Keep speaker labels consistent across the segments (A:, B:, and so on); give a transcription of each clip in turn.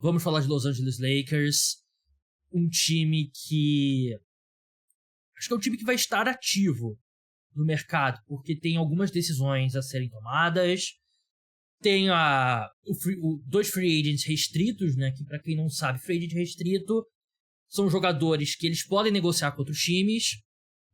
A: Vamos falar de Los Angeles Lakers, um time que... acho que é um time que vai estar ativo no mercado, porque tem algumas decisões a serem tomadas. Tem dois free agents restritos, né? Que pra quem não sabe, free agent restrito são jogadores que eles podem negociar com outros times.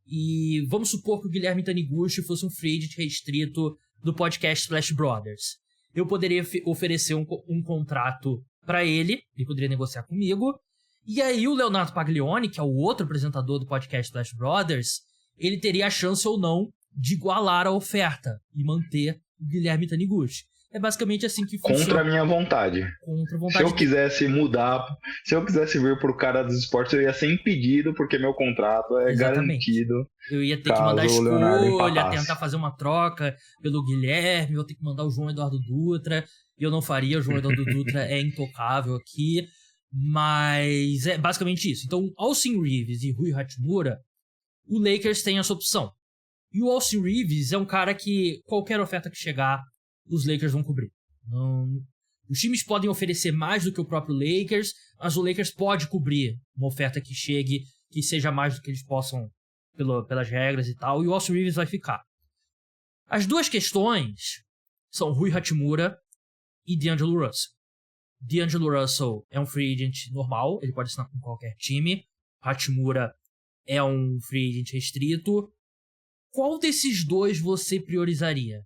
A: E vamos supor que o Guilherme Taniguchi fosse um free agent restrito do podcast Splash Brothers. Eu poderia oferecer um contrato pra ele poderia negociar comigo. E aí o Leonardo Paglioni, que é o outro apresentador do podcast Splash Brothers, ele teria a chance ou não de igualar a oferta e manter o Guilherme Taniguchi. É basicamente assim que funciona.
B: Contra a minha vontade.
A: Contra a vontade.
B: Se eu quisesse mudar, se eu quisesse vir pro cara dos esportes, eu ia ser impedido, porque meu contrato é garantido.
A: Eu ia ter que mandar escolha, tentar fazer uma troca pelo Guilherme, eu ter que mandar o João Eduardo Dutra, e eu não faria, o João Eduardo Dutra é intocável aqui, mas é basicamente isso. Então, Austin Reeves e Rui Hachimura, o Lakers tem essa opção. E o Austin Reeves é um cara que qualquer oferta que chegar, os Lakers vão cobrir. Os times podem oferecer mais do que o próprio Lakers, mas o Lakers pode cobrir uma oferta que chegue, que seja mais do que eles possam pelas regras e tal, e o Austin Reeves vai ficar. As duas questões são Rui Hachimura e D'Angelo Russell. D'Angelo Russell é um free agent normal, ele pode assinar com qualquer time. Hachimura é um free agent restrito. Qual desses dois você priorizaria?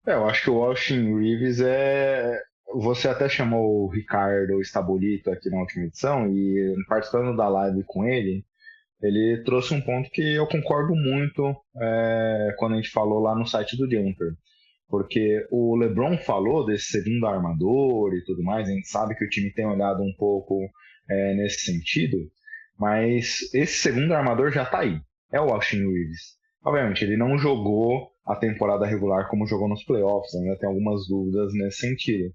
B: Eu acho que o Austin Reeves é... Você até chamou o Ricardo Estabolito aqui na última edição, e participando da live com ele trouxe um ponto que eu concordo muito quando a gente falou lá no site do Jumper. Porque o LeBron falou desse segundo armador e tudo mais, a gente sabe que o time tem olhado um pouco nesse sentido, mas esse segundo armador já tá aí, é o Austin Reeves. Obviamente, ele não jogou a temporada regular como jogou nos playoffs, ainda tem algumas dúvidas nesse sentido.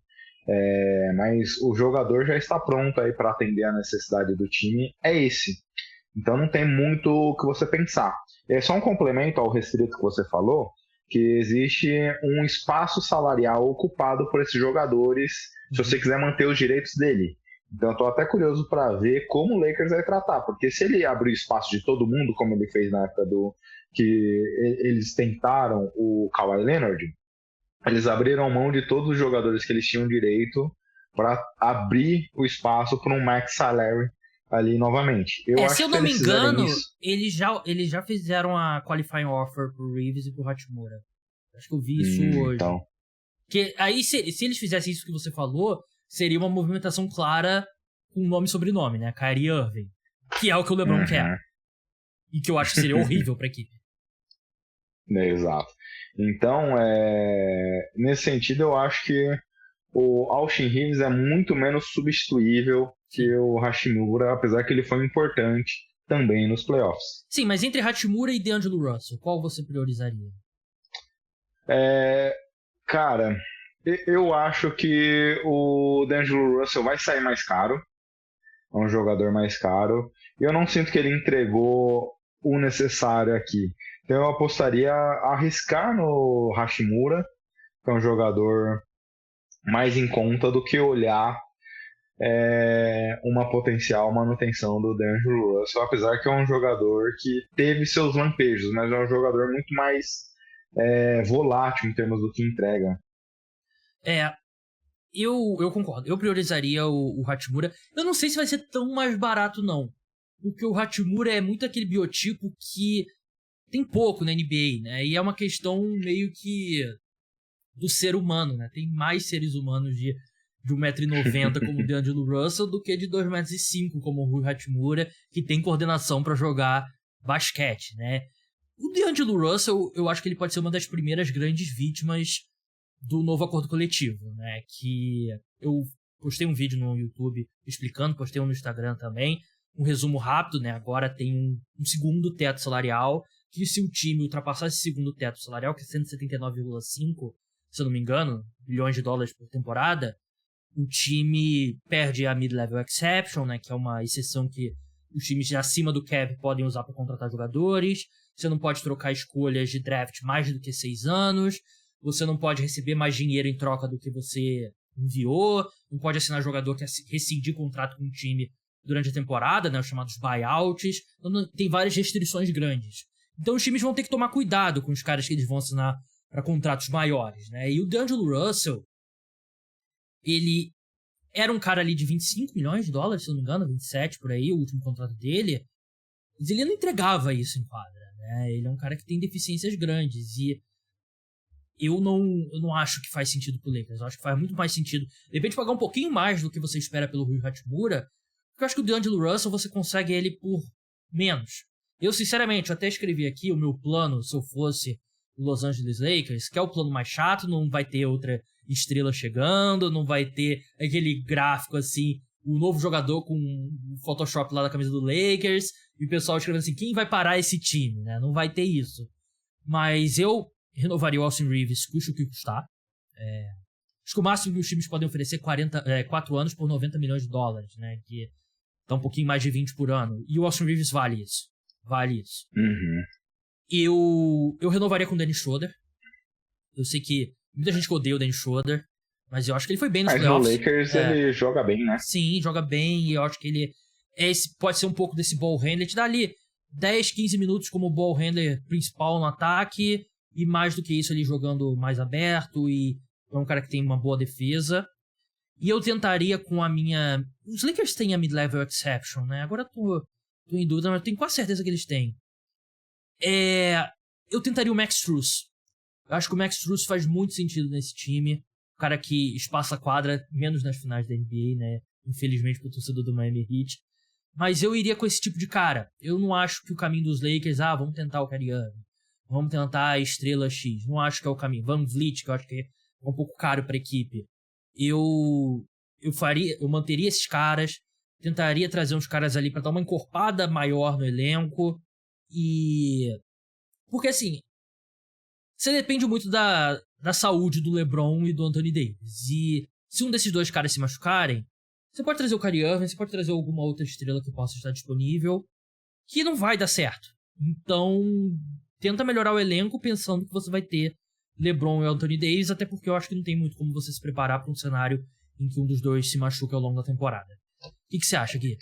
B: Mas o jogador já está pronto aí para atender a necessidade do time, é esse. Então não tem muito o que você pensar. É só um complemento ao restrito que você falou, que existe um espaço salarial ocupado por esses jogadores, se você quiser manter os direitos dele. Então eu estou até curioso para ver como o Lakers vai tratar, porque se ele abrir espaço de todo mundo, como ele fez na época que eles tentaram o Kawhi Leonard, eles abriram mão de todos os jogadores que eles tinham direito para abrir o espaço para um max salary ali novamente. Eu acho
A: se eu
B: que
A: não me engano, eles já fizeram a qualifying offer pro Reeves e pro Hachimura. Acho que eu vi isso hoje. Então. Que aí, se eles fizessem isso que você falou, seria uma movimentação clara com nome e sobrenome, né? Kyrie Irving. Que é o que o LeBron quer. E que eu acho que seria horrível pra equipe.
B: Exato. Então, nesse sentido, eu acho que o Austin Reeves é muito menos substituível que o Hachimura, apesar que ele foi importante também nos playoffs.
A: Sim, mas entre Hachimura e D'Angelo Russell, qual você priorizaria?
B: Cara, eu acho que o D'Angelo Russell vai sair mais caro. É um jogador mais caro. Eu não sinto que ele entregou o necessário aqui. Então eu apostaria a arriscar no Hachimura, que é um jogador mais em conta do que olhar uma potencial manutenção do D'Angelo Russell, apesar que é um jogador que teve seus lampejos, mas é um jogador muito mais volátil em termos do que entrega.
A: Eu concordo. Eu priorizaria o Hachimura. Eu não sei se vai ser tão mais barato, não. Porque o Hachimura é muito aquele biotipo que tem pouco na NBA, né? E é uma questão meio que do ser humano, né? Tem mais seres humanos de 1,90m como o D'Angelo Russell do que de 2,05m como o Rui Hachimura, que tem coordenação para jogar basquete, né? O D'Angelo Russell, eu acho que ele pode ser uma das primeiras grandes vítimas do novo acordo coletivo, né? Que eu postei um vídeo no YouTube explicando, postei um no Instagram também, um resumo rápido, né? Agora tem um segundo teto salarial, que se o time ultrapassar esse segundo teto salarial, que é 179,5, se eu não me engano, bilhões de dólares por temporada, o time perde a mid-level exception, né? Que é uma exceção que os times acima do cap podem usar para contratar jogadores. Você não pode trocar escolhas de draft mais do que 6 anos. você não pode receber mais dinheiro em troca do que você enviou, não pode assinar jogador que rescindir contrato com o time durante a temporada, né, os chamados buyouts. Então, tem várias restrições grandes. Então os times vão ter que tomar cuidado com os caras que eles vão assinar para contratos maiores, né? E o D'Angelo Russell, ele era um cara ali de 25 milhões de dólares, se eu não me engano, 27 por aí, o último contrato dele. Mas ele não entregava isso em quadra, né? Ele é um cara que tem deficiências grandes e eu não acho que faz sentido pro Lakers. Eu acho que faz muito mais sentido, de repente, pagar um pouquinho mais do que você espera pelo Rui Hachimura, porque eu acho que o D'Angelo Russell você consegue ele por menos. Eu, sinceramente, até escrevi aqui o meu plano, se eu fosse o Los Angeles Lakers, que é o plano mais chato, não vai ter outra estrela chegando, não vai ter aquele gráfico assim, o novo jogador com o Photoshop lá da camisa do Lakers, e o pessoal escrevendo assim, quem vai parar esse time, né? Não vai ter isso. Mas eu renovaria o Austin Reeves, custe o que custar. Acho que o máximo que os times podem oferecer é 4 anos por 90 milhões de dólares, né? Que dá um pouquinho mais de 20 por ano. E o Austin Reeves vale isso. Vale isso.
B: Uhum.
A: Eu renovaria com o Dennis Schroeder. Eu sei que muita gente que odeia o Dennis Schroeder, mas eu acho que ele foi bem nos playoffs.
B: Mas no Lakers ele joga bem, né?
A: Sim, joga bem, e eu acho que ele pode ser um pouco desse ball handler. Te dá ali 10, 15 minutos como ball handler principal no ataque, e mais do que isso ele jogando mais aberto, e é um cara que tem uma boa defesa. E eu tentaria com a minha... Os Lakers têm a mid-level exception, né? Agora eu tô em dúvida, mas eu tenho quase certeza que eles têm. Eu tentaria o Max Strus. Eu acho que o Max Strus faz muito sentido nesse time. O cara que espaça a quadra, menos nas finais da NBA, né? Infelizmente pro torcedor do Miami Heat. Mas eu iria com esse tipo de cara. Eu não acho que o caminho dos Lakers, vamos tentar o Kyrie Irving, vamos tentar a estrela X. Não acho que é o caminho. Van Vliet, que eu acho que é um pouco caro pra equipe. Eu manteria esses caras, tentaria trazer uns caras ali pra dar uma encorpada maior no elenco. Porque assim, você depende muito da saúde do LeBron e do Anthony Davis. E se um desses dois caras se machucarem, você pode trazer o Kyrie Irving, você pode trazer alguma outra estrela que possa estar disponível, que não vai dar certo. Então, tenta melhorar o elenco pensando que você vai ter LeBron e Anthony Davis, até porque eu acho que não tem muito como você se preparar para um cenário em que um dos dois se machuca ao longo da temporada. O que você acha, Gui?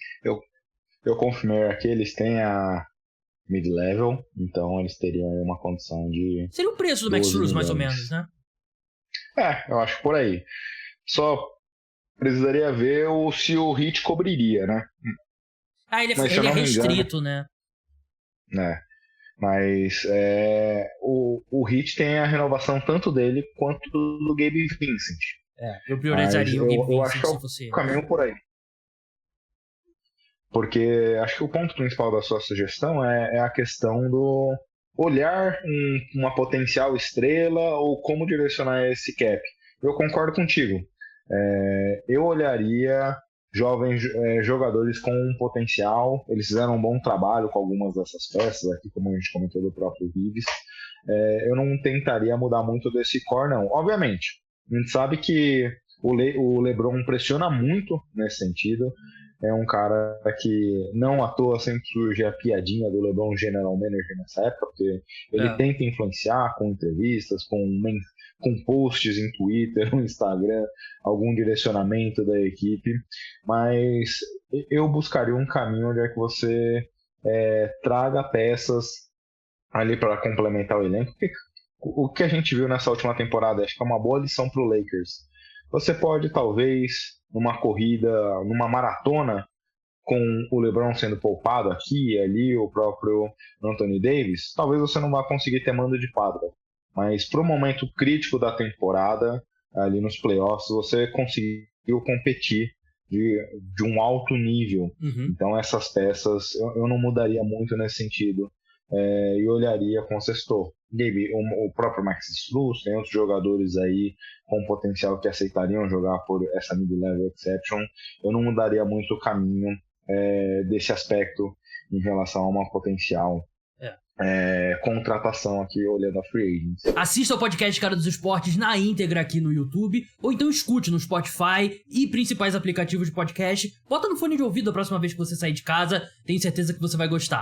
B: Eu confirmei aqui, eles têm a mid-level, então eles teriam uma condição de...
A: Seria o preço do Max Strus, mais ou menos, né?
B: Eu acho por aí. Só precisaria ver se o Heat cobriria, né?
A: Ele é restrito, né?
B: Mas o Heat tem a renovação tanto dele quanto do Gabe Vincent.
A: Eu priorizaria o Gabe Vincent.
B: Eu acho que é o caminho por aí. Porque acho que o ponto principal da sua sugestão é a questão do olhar uma potencial estrela ou como direcionar esse cap. Eu concordo contigo. Eu olharia jovens jogadores com um potencial. Eles fizeram um bom trabalho com algumas dessas peças aqui, como a gente comentou do próprio Reeves. Eu não tentaria mudar muito desse core, não. Obviamente, a gente sabe que o LeBron pressiona muito nesse sentido. É um cara que não à toa sempre surge a piadinha do LeBron General Manager nessa época, porque ele tenta influenciar com entrevistas, com posts em Twitter, no Instagram, algum direcionamento da equipe, mas eu buscaria um caminho onde é que você traga peças ali para complementar o elenco, porque o que a gente viu nessa última temporada, acho que é uma boa lição para o Lakers. Você pode, talvez, numa corrida, numa maratona, com o LeBron sendo poupado aqui e ali, o próprio Anthony Davis, talvez você não vá conseguir ter mando de quadra. Mas para o momento crítico da temporada, ali nos playoffs, você conseguiu competir de um alto nível.
A: Uhum.
B: Então essas peças, eu não mudaria muito nesse sentido. E olharia com o sextor. O próprio Max Strus, tem outros jogadores aí com potencial que aceitariam jogar por essa mid-level exception. Eu não mudaria muito o caminho desse aspecto em relação a uma potencial contratação aqui, olhando a free agents.
A: Assista ao podcast Cara dos Esportes na íntegra aqui no YouTube, ou então escute no Spotify e principais aplicativos de podcast. Bota no fone de ouvido a próxima vez que você sair de casa, tenho certeza que você vai gostar.